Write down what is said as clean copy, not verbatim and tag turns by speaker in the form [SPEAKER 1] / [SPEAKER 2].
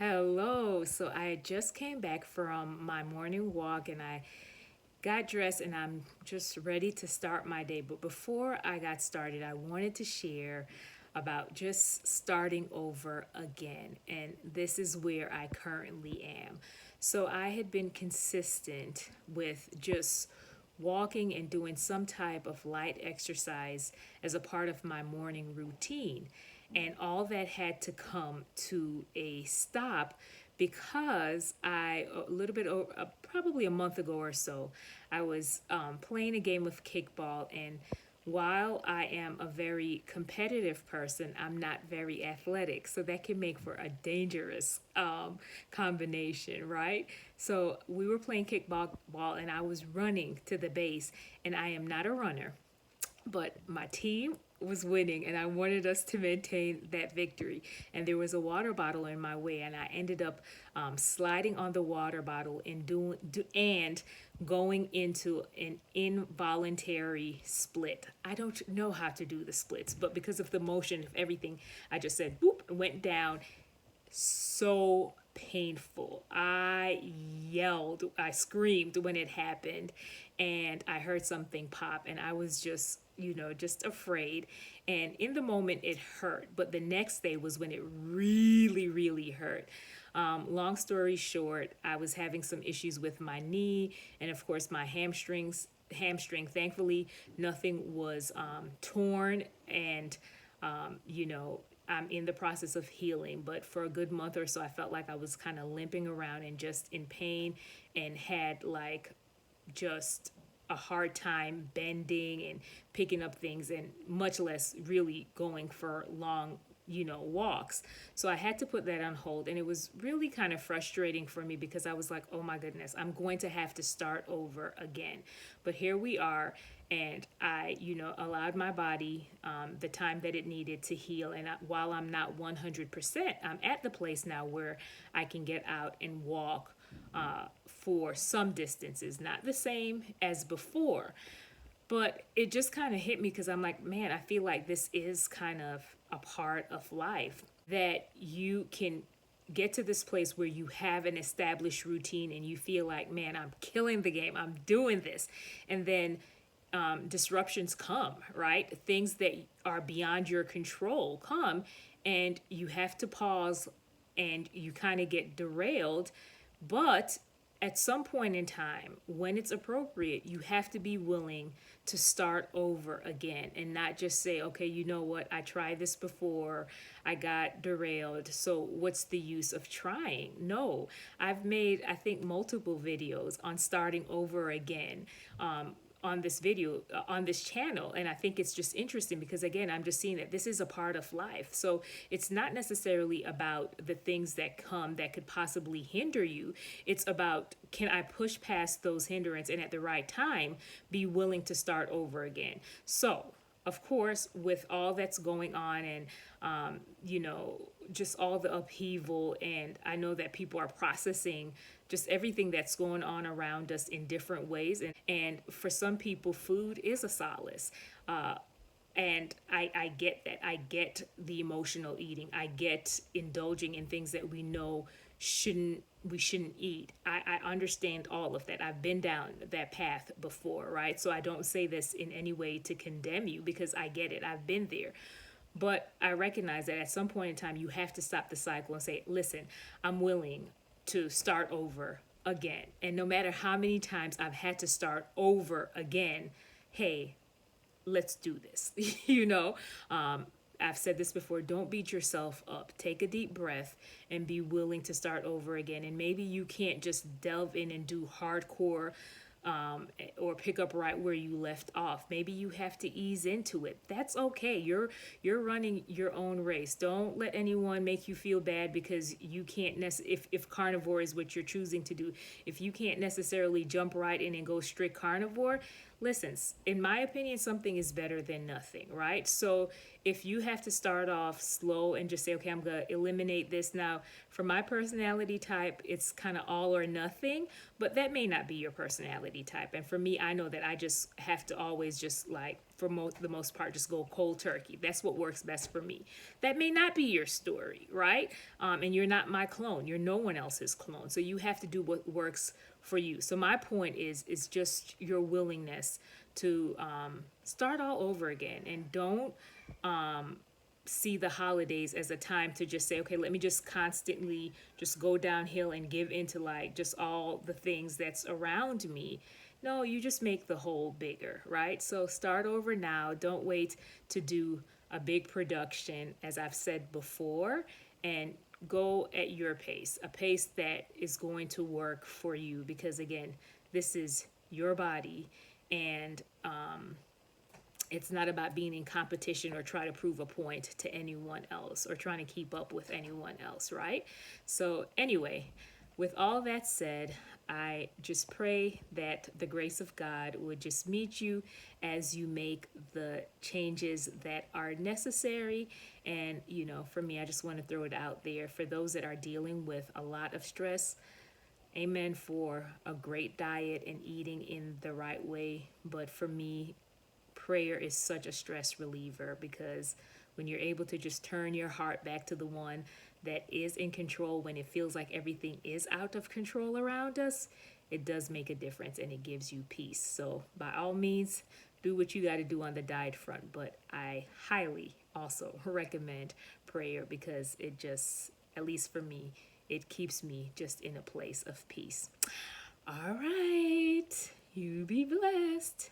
[SPEAKER 1] Hello. So I just came back from my morning walk and I got dressed and I'm just ready to start my day. But before I got started, I wanted to share about just starting over again. And this is where I currently am. So I had been consistent with just walking and doing some type of light exercise as a part of my morning routine. And all that had to come to a stop because a little bit over, probably a month ago or so, I was playing a game of kickball. And while I am a very competitive person, I'm not very athletic. So that can make for a dangerous combination, right? So we were playing kickball and I was running to the base, and I am not a runner, but my team was winning and I wanted us to maintain that victory. And there was a water bottle in my way, and I ended up sliding on the water bottle and and going into an involuntary split. I don't know how to do the splits, but because of the motion of everything, I just said boop, went down. So painful. I yelled, I screamed when it happened, and I heard something pop, and I was just, just afraid. And in the moment, it hurt, but the next day was when it really, really hurt. Long story short, I was having some issues with my knee and, of course, my hamstring. Thankfully, nothing was torn, and I'm in the process of healing. But for a good month or so, I felt like I was kind of limping around and just in pain, and had like just a hard time bending and picking up things, and much less really going for long walks. So I had to put that on hold, and it was really kind of frustrating for me because I was like, oh my goodness, I'm going to have to start over again. But here we are, and I allowed my body the time that it needed to heal. And while I'm not 100%, I'm at the place now where I can get out and walk for some distances, not the same as before. But it just kind of hit me because I'm like, man, I feel like this is kind of a part of life, that you can get to this place where you have an established routine and you feel like, man, I'm killing the game, I'm doing this. And then disruptions come, right? Things that are beyond your control come, and you have to pause and you kind of get derailed. But at some point in time, when it's appropriate, you have to be willing to start over again and not just say, okay, you know what, I tried this before, I got derailed, so what's the use of trying? No, I've made, I think, multiple videos on starting over again. On this video, on this channel. And I think it's just interesting because, again, I'm just seeing that this is a part of life. So it's not necessarily about the things that come that could possibly hinder you. It's about, can I push past those hindrances and at the right time be willing to start over again? So, of course, with all that's going on, and just all the upheaval, and I know that people are processing just everything that's going on around us in different ways, and for some people, food is a solace. And I get that. I get the emotional eating. I get indulging in things that we know we shouldn't eat. I understand all of that. I've been down that path before, right? So I don't say this in any way to condemn you, because I get it. I've been there. But I recognize that at some point in time, you have to stop the cycle and say, listen, I'm willing to start over again. And no matter how many times I've had to start over again, hey, let's do this. I've said this before, don't beat yourself up. Take a deep breath and be willing to start over again. And maybe you can't just delve in and do hardcore or pick up right where you left off. Maybe you have to ease into it. That's okay. You're running your own race. Don't let anyone make you feel bad because you can't if carnivore is what you're choosing to do. If you can't necessarily jump right in and go strict carnivore, listen, in my opinion, something is better than nothing, right? So if you have to start off slow and just say, okay, I'm going to eliminate this now. For my personality type, it's kind of all or nothing, but that may not be your personality type. And for me, I know that I just have to always just like, for the most part, just go cold turkey. That's what works best for me. That may not be your story, right? And you're not my clone. You're no one else's clone. So you have to do what works for you. So my point is just your willingness to start all over again, and don't see the holidays as a time to just say, okay, let me just constantly just go downhill and give into like just all the things that's around me. No, you just make the hole bigger, right? So start over now. Don't wait to do a big production, as I've said before, and go at your pace, a pace that is going to work for you. Because again, this is your body, and it's not about being in competition or try to prove a point to anyone else or trying to keep up with anyone else, right? So anyway, with all that said, I just pray that the grace of God would just meet you as you make the changes that are necessary. And, you know, for me, I just want to throw it out there for those that are dealing with a lot of stress. Amen for a great diet and eating in the right way. But for me, prayer is such a stress reliever, because when you're able to just turn your heart back to the one that is in control when it feels like everything is out of control around us, it does make a difference and it gives you peace. So by all means, do what you got to do on the diet front, but I highly also recommend prayer, because it just, at least for me, it keeps me just in a place of peace. All right, you be blessed.